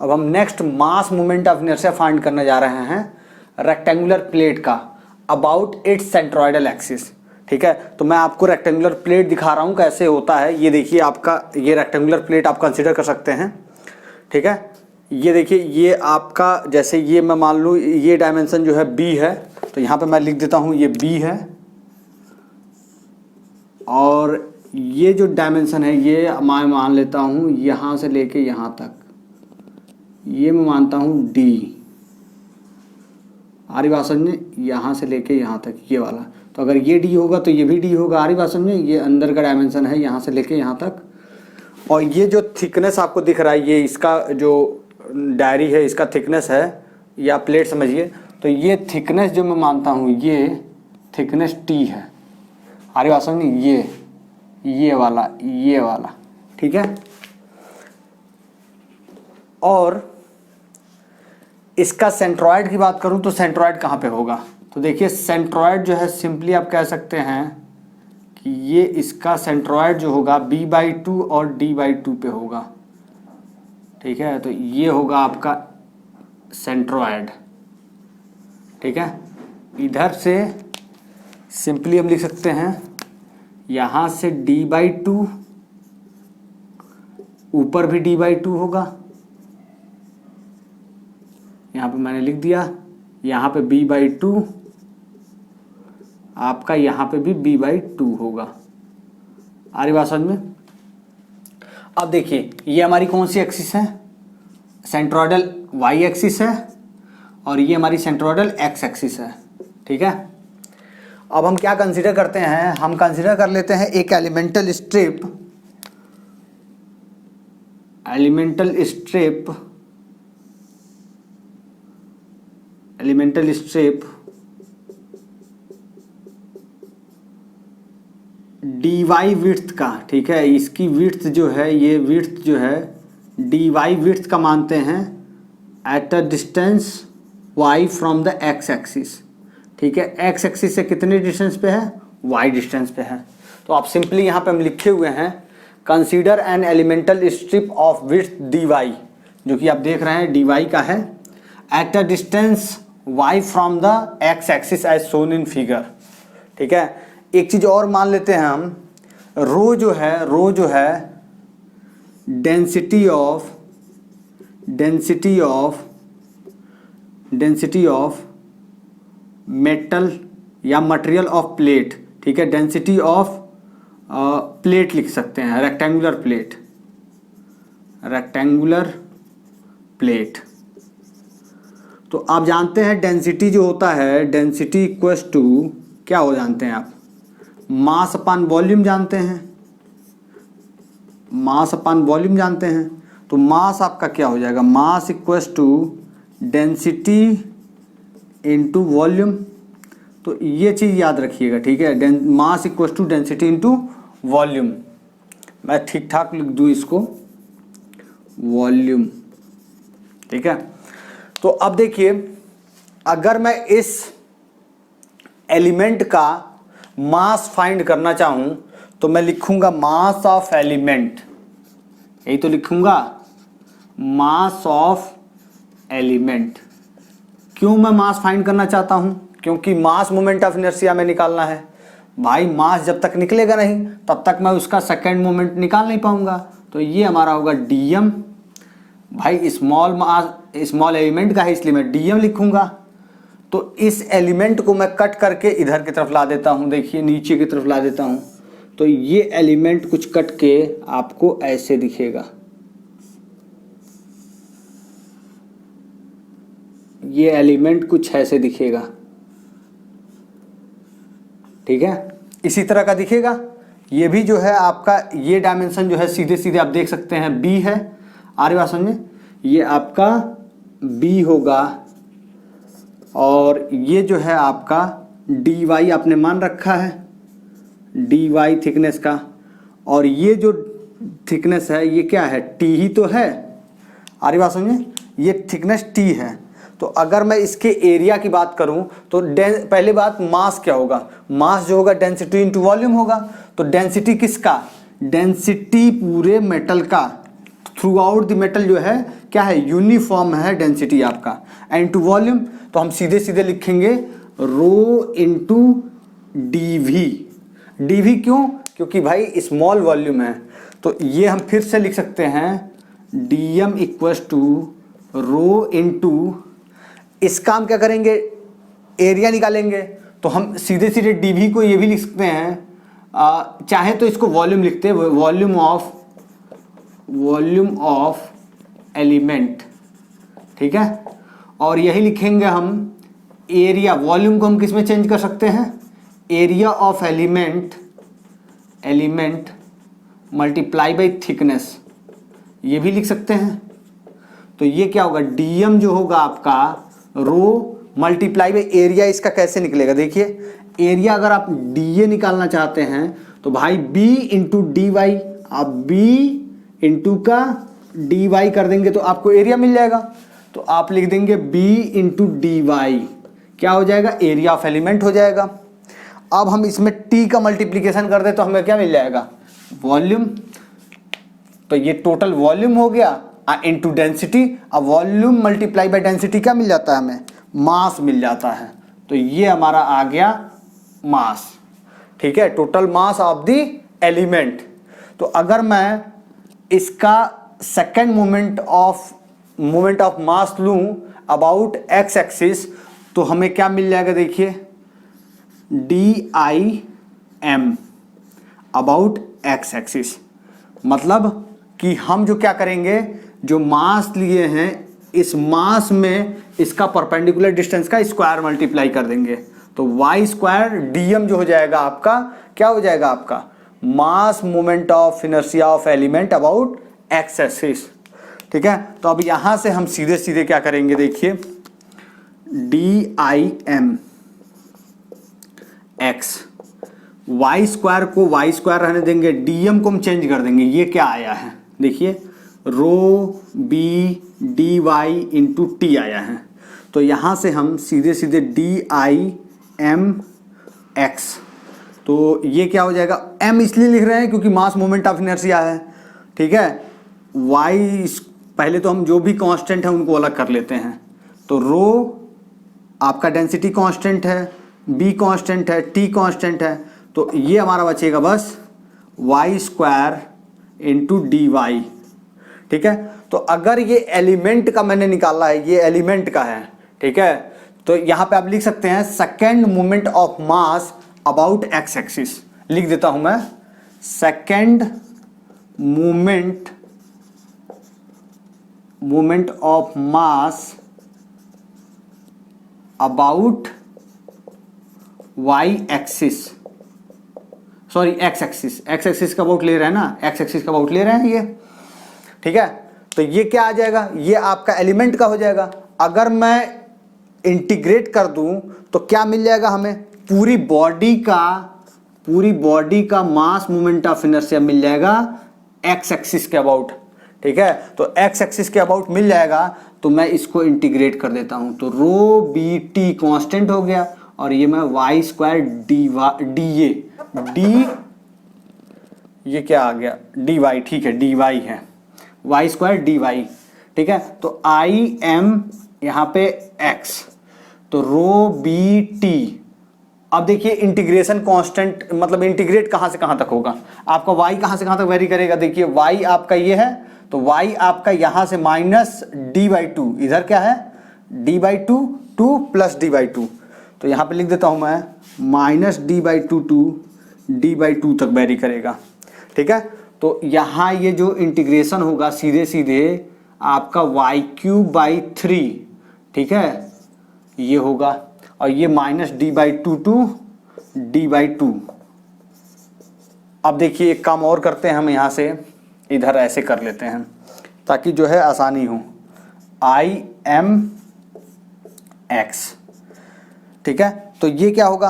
अब हम next mass moment of inertia find करने जा रहे हैं रेक्टेंगुलर प्लेट का अबाउट इट्स सेंट्रोइडल एक्सिस। ठीक है, तो मैं आपको रेक्टेंगुलर प्लेट दिखा रहा हूँ कैसे होता है। ये देखिए, आपका ये रेक्टेंगुलर प्लेट आप कंसीडर कर सकते हैं। ठीक है, ये देखिए, ये आपका जैसे ये मैं मान लूँ ये डायमेंशन जो है b है, तो यहाँ पे मैं लिख देता हूँ ये b है, और ये जो डायमेंशन है ये मैं मान लेता हूँ यहाँ से लेके यहाँ तक, ये मैं मानता हूँ d। आ रही बात समझ में, यहाँ से लेके यहाँ तक ये वाला, तो अगर ये d होगा तो ये भी d होगा। आ रही बात समझ में, ये अंदर का डायमेंशन है यहाँ से लेके यहाँ तक। और ये जो थिकनेस आपको दिख रहा है, ये इसका जो डायरी है इसका थिकनेस है, या प्लेट समझिए, तो ये थिकनेस जो मैं मानता हूँ ये थिकनेस t है। आ रही बात समझ में, ये वाला। ठीक है, और इसका सेंट्रॉइड की बात करूं तो सेंट्रॉइड कहाँ पे होगा, तो देखिए सेंट्रॉइड जो है सिंपली आप कह सकते हैं कि ये इसका सेंट्रॉइड जो होगा b/2 और d/2 पे होगा। ठीक है, तो ये होगा आपका सेंट्रॉइड। ठीक है, इधर से सिंपली हम लिख सकते हैं यहाँ से d/2, ऊपर भी d/2 होगा, यहाँ पे मैंने लिख दिया, यहाँ पे b/2, आपका यहाँ पे भी b/2 होगा। आ रही बात समझ में। अब देखिए ये हमारी कौन सी एक्सिस है, सेंट्रोइडल y एक्सिस है, और ये हमारी सेंट्रोइडल x एक्सिस है। ठीक है, अब हम क्या कंसीडर करते हैं, हम कंसीडर कर लेते हैं एक एलिमेंटल स्ट्रिप dy विड्थ का। ठीक है, इसकी विड्थ जो है, ये विड्थ जो है dy विड्थ का मानते हैं eight a distance y from the x axis. ठीक है, x एक्सिस से कितने डिस्टेंस पे है, y डिस्टेंस पे है। तो आप सिंपली यहाँ पे हम लिखे हुए हैं consider N elemental strip of width dy, जो कि आप देख रहे हैं dy का है, at a distance y from the x axis as shown in figure. ठीक है, एक चीज़ और मान लेते हैं हम, रो जो है डेंसिटी ऑफ मेटल या मटेरियल ऑफ प्लेट। ठीक है, डेंसिटी ऑफ प्लेट लिख सकते हैं, रेक्टेंगुलर प्लेट। तो आप जानते हैं डेंसिटी जो होता है, डेंसिटी इक्वल्स टू क्या हो जानते हैं आप, मास अपॉन वॉल्यूम जानते हैं, तो मास आपका क्या हो जाएगा, mass equals to density into volume. तो ये चीज़ याद रखिएगा। ठीक है, mass equals to density into volume. मैं ठीक ठाक लिख दूँ इसको, वॉल्यूम। ठीक है, तो अब देखिए, अगर मैं इस एलिमेंट का मास फाइंड करना चाहूं तो मैं लिखूंगा मास ऑफ एलिमेंट, यही तो लिखूंगा, मास ऑफ एलिमेंट। क्यों मैं मास फाइंड करना चाहता हूं, क्योंकि मास मोमेंट ऑफ इनर्शिया में निकालना है। भाई मास जब तक निकलेगा नहीं तब तक मैं उसका सेकेंड मोमेंट निकाल नहीं पाऊंगा। तो ये हमारा होगा dm। भाई स्मॉल एलिमेंट का है इसलिए मैं dm लिखूंगा। तो इस एलिमेंट को मैं कट करके इधर की तरफ ला देता हूं, देखिए नीचे की तरफ ला देता हूं, तो ये एलिमेंट कुछ कट के आपको ऐसे दिखेगा, ये एलिमेंट कुछ ऐसे दिखेगा। ठीक है, इसी तरह का दिखेगा। ये भी जो है आपका, ये डायमेंशन जो है सीधे सीधे आप देख सकते हैं b है। आ रही बात समझ में, ये आपका b होगा, और ये जो है आपका dy आपने मान रखा है, dy थिकनेस का, और ये जो थिकनेस है ये क्या है, t ही तो है। आ रही बात समझे, ये थिकनेस t है। तो अगर मैं इसके एरिया की बात करूं तो पहले बात मास क्या होगा, मास जो होगा डेंसिटी इनटू वॉल्यूम होगा। तो डेंसिटी किसका, डेंसिटी पूरे मेटल का, थ्रू आउट द मेटल जो है क्या है, यूनिफॉर्म है डेंसिटी आपका। एंड टू वॉल्यूम तो हम सीधे सीधे लिखेंगे रो इंटू डीवी। डीवी क्यों, क्योंकि भाई स्मॉल वॉल्यूम है, तो ये हम फिर से लिख सकते हैं dm equals to rho into, इसका हम क्या करेंगे, एरिया निकालेंगे, तो हम सीधे सीधे डीवी को ये भी लिख सकते हैं, चाहे तो इसको वॉल्यूम लिखते हैं, वॉल्यूम ऑफ एलिमेंट, ठीक है। और यही लिखेंगे हम एरिया, वॉल्यूम को हम किस में चेंज कर सकते हैं, area of element multiply by thickness, ये भी लिख सकते हैं। तो ये क्या होगा, डीएम जो होगा आपका रो मल्टीप्लाई बाई एरिया, इसका कैसे निकलेगा, देखिए एरिया अगर आप डीए निकालना चाहते हैं तो भाई बी इंटू डी वाई, आप बी इंटू का डी वाई कर देंगे तो आपको एरिया मिल जाएगा। तो आप लिख देंगे बी इंटू डी वाई, क्या हो जाएगा, एरिया ऑफ एलिमेंट हो जाएगा। अब हम इसमें टी का मल्टीप्लीकेशन कर दे तो हमें क्या मिल जाएगा, वॉल्यूम। तो ये टोटल वॉल्यूम हो गया इंटू डेंसिटी। अब वॉल्यूम मल्टीप्लाई बाय डेंसिटी क्या मिल जाता है, हमें मास मिल जाता है। तो ये हमारा आ गया मास, ठीक है, total mass of the element. तो अगर मैं इसका सेकेंड मोमेंट ऑफ मास लूं अबाउट एक्स एक्सिस, तो हमें क्या मिल जाएगा, देखिए d i am about x axis. मतलब कि हम जो क्या करेंगे, जो मास लिए हैं इस मास में इसका परपेंडिकुलर डिस्टेंस का स्क्वायर मल्टीप्लाई कर देंगे, तो वाई स्क्वायर डीएम जो हो जाएगा आपका, क्या हो जाएगा आपका, मास moment of inertia of element about x axis, ठीक है। तो अब यहां से हम सीधे सीधे क्या करेंगे, देखिए d i m x, y square को वाई स्क्वायर रहने देंगे, डीएम को हम चेंज कर देंगे, ये क्या आया है, देखिए rho B D Y into T आया है। तो यहाँ से हम सीधे सीधे डी आई एम एक्स, तो ये क्या हो जाएगा, एम इसलिए लिख रहे हैं क्योंकि मास मोमेंट ऑफ इनर्शिया है, ठीक है। वाई पहले तो हम जो भी कांस्टेंट है उनको अलग कर लेते हैं। तो रो आपका डेंसिटी कांस्टेंट है, बी कांस्टेंट है, टी कांस्टेंट है, तो ये हमारा बचेगा बस y square into d y, ठीक है। तो अगर ये एलिमेंट का मैंने निकाला है, ये एलिमेंट का है, ठीक है, तो यहां पे आप लिख सकते हैं second moment of mass about x axis, लिख देता हूं मैं second moment of mass about y axis, sorry x axis का अबाउट ले रहे हैं ना, एक्स एक्सिस का अबाउट ले रहे हैं ये, ठीक है। तो ये क्या आ जाएगा, ये आपका एलिमेंट का हो जाएगा। अगर मैं इंटीग्रेट कर दूं तो क्या मिल जाएगा हमें, पूरी बॉडी का मास मोमेंट ऑफ इनर्शिया मिल जाएगा एक्स एक्सिस के अबाउट, ठीक है। तो एक्स एक्सिस के अबाउट मिल जाएगा, तो मैं इसको इंटीग्रेट कर देता हूं, तो रो बी टी कॉन्स्टेंट हो गया, और ये मैं वाई स्क्वायर डी ये क्या आ गया, डी वाई, ठीक है, डी वाई है, वाई स्क्वायर डी वाई, ठीक है। तो आई एम यहाँ पे एक्स, तो रो बी टी। अब देखिए इंटीग्रेशन कांस्टेंट, मतलब इंटीग्रेट कहाँ से कहाँ तक होगा, आपका वाई कहाँ से कहाँ तक वेरी करेगा, देखिए वाई आपका ये है, तो वाई आपका यहाँ से माइनस डी बाई टू, इधर क्या है d by two, two plus d by two, तो यहाँ पे लिख देता हूँ मैं minus d by two two d by two तक वेरी करेगा, ठीक है। तो यहाँ ये जो इंटीग्रेशन होगा सीधे सीधे आपका वाई क्यूब बाई थ्री, ठीक है, ये होगा, और ये minus d by two two d by two. अब देखिए एक काम और करते हैं हम, यहाँ से इधर ऐसे कर लेते हैं ताकि जो है आसानी हो, आई एम एक्स, ठीक है। तो ये क्या होगा,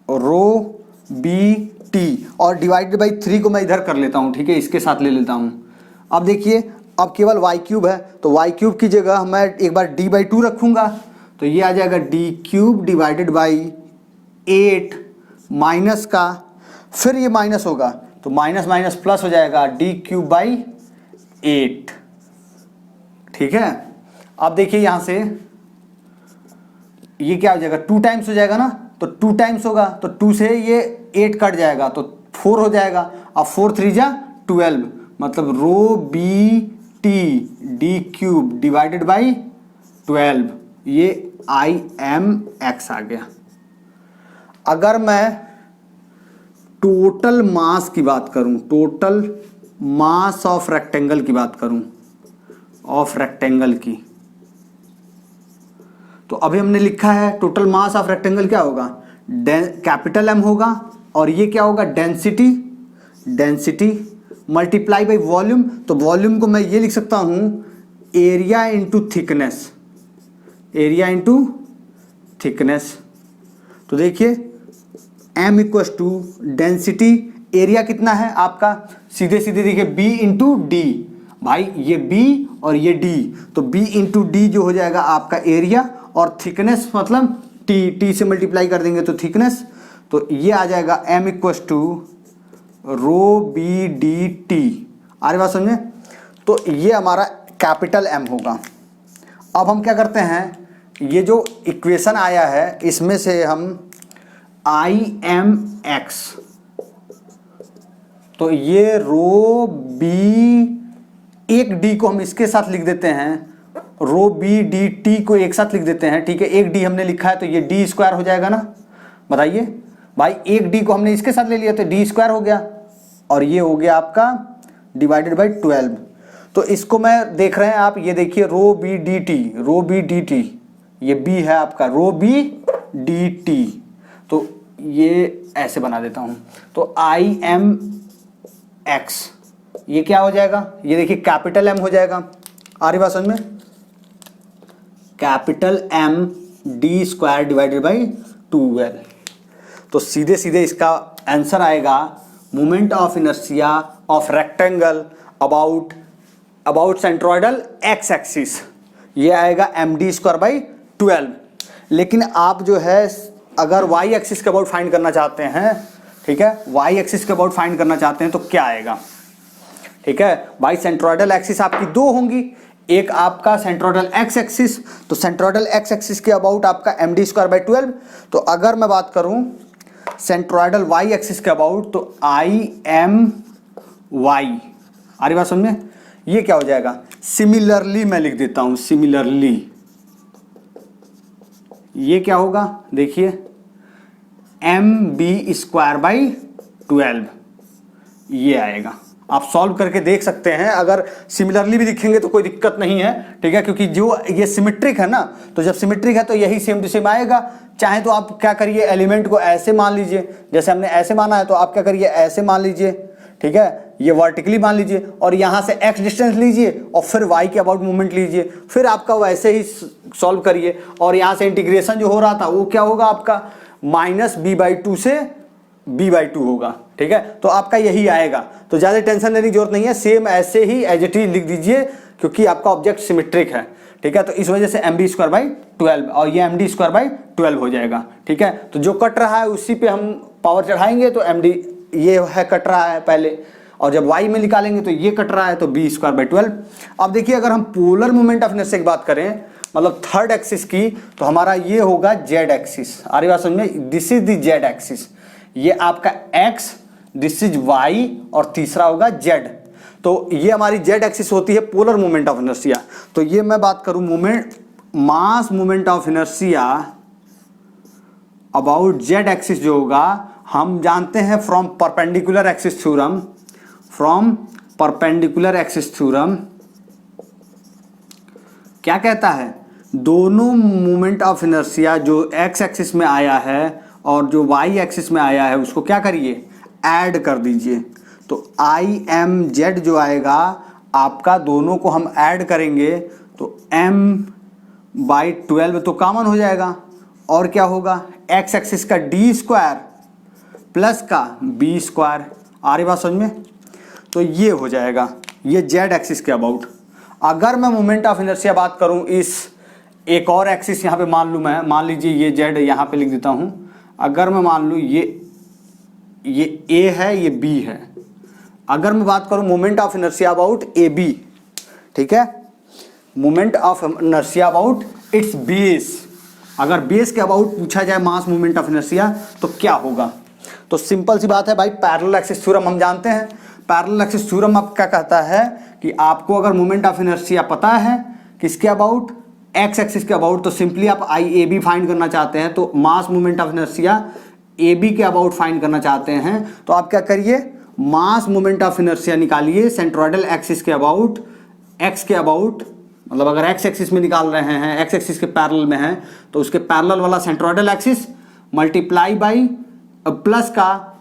रो बी टी, और डिवाइडेड बाई थ्री को मैं इधर कर लेता हूँ, ठीक है, इसके साथ ले लेता हूँ। अब देखिए अब केवल वाई क्यूब है, तो वाई क्यूब की जगह मैं एक बार डी बाई टू रखूँगा, तो ये आ जाएगा D cube divided by 8 minus का, फिर ये माइनस होगा तो माइनस माइनस प्लस हो जाएगा डी क्यूब बाई 8, ठीक है। अब देखिए यहां से ये क्या हो जाएगा, 2 टाइम्स हो जाएगा ना, तो 2 टाइम्स होगा तो 2 से ये 8 कट जाएगा तो 4 हो जाएगा। अब 4 3 जा 12, मतलब rho B T D cube divided by 12, ये आई एम एक्स आ गया। अगर मैं टोटल मास की बात करूं, टोटल मास ऑफ रेक्टेंगल की बात करूं, ऑफ रेक्टेंगल की, तो अभी हमने लिखा है टोटल मास ऑफ रेक्टेंगल क्या होगा, कैपिटल एम होगा, और ये क्या होगा, density, density multiply by volume. तो वॉल्यूम को मैं ये लिख सकता हूं area into thickness, area into thickness. तो देखिए m equals to density, area कितना है आपका, सीधे सीधे देखिए b इंटू डी, भाई ये b और ये d, तो b इंटू डी जो हो जाएगा आपका एरिया, और थिकनेस मतलब t से मल्टीप्लाई कर देंगे तो थिकनेस, तो ये आ जाएगा m equals to rho B D T. आ रही बात समझे। तो ये हमारा कैपिटल M होगा। अब हम क्या करते हैं, ये जो इक्वेशन आया है इसमें से हम आई एम एक्स, तो ये रो बी, एक डी को हम इसके साथ लिख देते हैं, रो बी डी टी को एक साथ लिख देते हैं, ठीक है। एक डी हमने लिखा है तो ये डी स्क्वायर हो जाएगा ना, बताइए भाई, एक डी को हमने इसके साथ ले लिया तो डी स्क्वायर हो गया, और ये हो गया आपका डिवाइडेड बाई 12। तो इसको मैं देख रहे हैं आप, ये देखिए रो बी डी टी, रो बी डी टी, ये बी है आपका रो बी डी टी, तो ये ऐसे बना देता हूं, तो आई एम एक्स ये क्या हो जाएगा, ये देखिए कैपिटल एम हो जाएगा। आ रही बात समझ में, capital m d square divided by 12। तो सीधे सीधे इसका आंसर आएगा moment of inertia of rectangle about centroidal x axis, ये आएगा एम डी स्क्वायर बाई 12। लेकिन आप जो है अगर वाई एक्सिस के अबाउट फाइंड करना चाहते हैं, ठीक है, वाई एक्सिस के अबाउट फाइंड करना चाहते हैं तो क्या आएगा, ठीक है भाई, सेंट्रोइडल एक्सिस आपकी दो होंगी, एक आपका सेंट्रोइडल एक्स एक्सिस, तो सेंट्रोइडल एक्स एक्सिस के अबाउट आपका एम डी स्क्वायर बाई 12। तो अगर मैं बात करूं सेंट्रोइडल वाई एक्सिस के अबाउट, तो आई एम वाई, आ रही बात समझ में, ये क्या हो जाएगा, सिमिलरली मैं लिख देता हूं, सिमिलरली ये क्या होगा, देखिए एम बी स्क्वायर बाई 12 ये आएगा। आप सॉल्व करके देख सकते हैं, अगर सिमिलरली भी लिखेंगे तो कोई दिक्कत नहीं है, ठीक है, क्योंकि जो ये सिमेट्रिक है ना, तो जब सिमेट्रिक है तो यही सेम टू सेम आएगा। चाहे तो आप क्या करिए, एलिमेंट को ऐसे मान लीजिए, जैसे हमने ऐसे माना है, तो आप क्या करिए ऐसे मान लीजिए, ठीक है, ये वर्टिकली मान लीजिए, और यहाँ से x डिस्टेंस लीजिए और फिर y के अबाउट मूवमेंट लीजिए, फिर आपका वैसे ही सॉल्व करिए, और यहाँ से इंटीग्रेशन जो हो रहा था वो क्या होगा आपका माइनस b/2 से b/2 होगा, ठीक है। तो आपका यही आएगा, तो ज़्यादा टेंशन लेने की जरूरत नहीं है, सेम ऐसे ही एज इट इज लिख दीजिए, क्योंकि आपका ऑब्जेक्ट सिमेट्रिक है, ठीक है। तो इस वजह से एम बी स्क्वायर बाई 12 और ये एम डी स्क्वायर बाई 12 हो जाएगा, ठीक है। तो जो कट रहा है उसी पे हम पावर चढ़ाएंगे, तो एम डी ये है कट रहा है पहले, और जब y में निकालेंगे तो ये कट रहा है, तो बी स्क्वायर बाई 12। अब देखिए अगर हम पोलर मोमेंट ऑफ इनर्शिया की बात करें, मतलब थर्ड एक्सिस की, तो हमारा ये होगा जेड एक्सिस। आ रही बात समझ में, this is the Z axis, ये आपका x, दिस इज y, और तीसरा होगा z। तो ये हमारी जेड एक्सिस होती है पोलर मोमेंट ऑफ इनर्शिया। तो ये मैं बात करूं moment, mass moment of inertia about Z axis जो होगा, हम जानते हैं from perpendicular axis theorem, from perpendicular axis theorem क्या कहता है, दोनों मोमेंट ऑफ इनर्शिया जो एक्स एक्सिस में आया है और जो वाई एक्सिस में आया है उसको क्या करिए, ऐड कर दीजिए। तो आई एम जेड जो आएगा आपका, दोनों को हम ऐड करेंगे तो m बाई 12 तो कॉमन हो जाएगा, और क्या होगा एक्स एक्सिस का डी स्क्वायर प्लस का बी स्क्वायर। आ रही बात समझ में, तो ये हो जाएगा ये जेड एक्सिस के अबाउट। अगर मैं मोमेंट ऑफ इनर्शिया बात करूं इस एक और एक्सिस यहाँ पे मान लूँ, मैं मान लीजिए ये जेड यहाँ पे लिख देता हूँ, अगर मैं मान लूँ ये ए है, ये बी है, अगर मैं बात करूँ moment of inertia about a b, ठीक है, moment of inertia about its base. अगर बेस के अबाउट पूछा जाए मास मोमेंट ऑफ इनर्शिया तो क्या होगा? तो सिंपल सी बात है भाई, पैरेलल एक्सिस थ्योरम हम जानते हैं। पैरेलल एक्सिस थ्योरम अब क्या कहता है कि आपको अगर मोमेंट ऑफ इनर्शिया पता है किसके अबाउट, एक्स एक्सिस के अबाउट, तो सिंपली आप आई ए बी फाइंड करना चाहते हैं, तो mass moment of inertia a b के अबाउट फाइंड करना चाहते हैं, तो आप क्या करिए, मास मोमेंट ऑफ इनर्शिया निकालिए सेंट्रोइडल एक्सिस के अबाउट, एक्स के अबाउट, मतलब अगर एक्स एक्सिस में निकाल रहे हैं, एक्स एक्सिस के पैरेलल में है तो उसके पैरेलल वाला centroidal axis multiply by plus का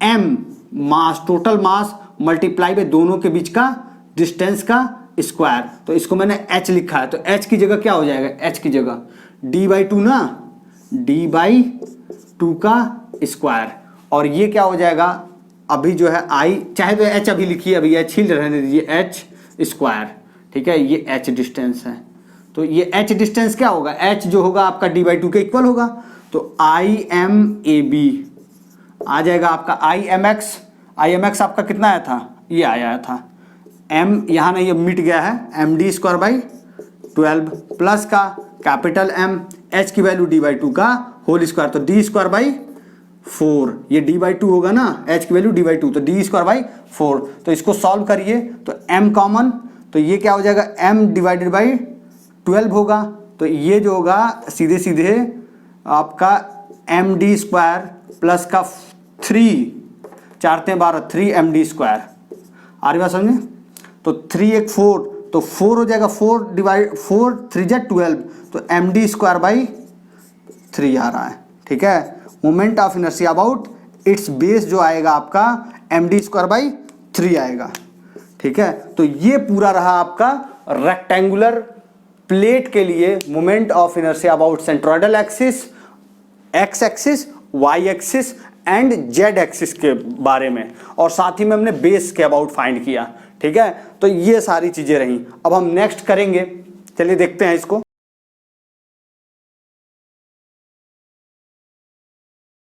M mass, total mass multiply by दोनों के बीच का डिस्टेंस का स्क्वायर। तो इसको मैंने h लिखा है, तो h की जगह क्या हो जाएगा, h की जगह d/2 ना, d/2 का स्क्वायर। और ये क्या हो जाएगा, अभी जो है i, चाहे तो h अभी लिखिए, अभी h ही रहने दीजिए, h स्क्वायर, ठीक है, ये h डिस्टेंस है। तो ये h डिस्टेंस क्या होगा, h जो होगा आपका d/2 के इक्वल होगा, तो IMAB आ जाएगा आपका IMX आपका कितना आया था, ये आया था, m यहाँ नहीं, ये मिट गया है, md²/12 प्लस का कैपिटल M, h की वैल्यू d/2 का होल स्क्वायर, तो d²/4, ये d/2 होगा ना, h की वैल्यू d/2, तो d²/4। तो इसको सॉल्व करिए तो m कॉमन, तो ये क्या हो जाएगा, m/12 होगा, तो ये जो होगा सीधे सीधे आपका md² प्लस का 3, 4×12 3 md², आ रही बात समझे, तो 3 1 4, तो 4 हो जाएगा, 4 3 जा 12, तो md²/3 आ रहा है, ठीक है। Moment of inertia about its base जो आएगा आपका md²/3 आएगा, ठीक है। तो ये पूरा रहा आपका रेक्टेंगुलर प्लेट के लिए moment of inertia about centroidal axis, x axis, y axis and z axis के बारे में, और साथ ही में हमने बेस के अबाउट फाइंड किया, ठीक है। तो ये सारी चीजें रही। अब हम नेक्स्ट करेंगे, चलिए देखते हैं इसको।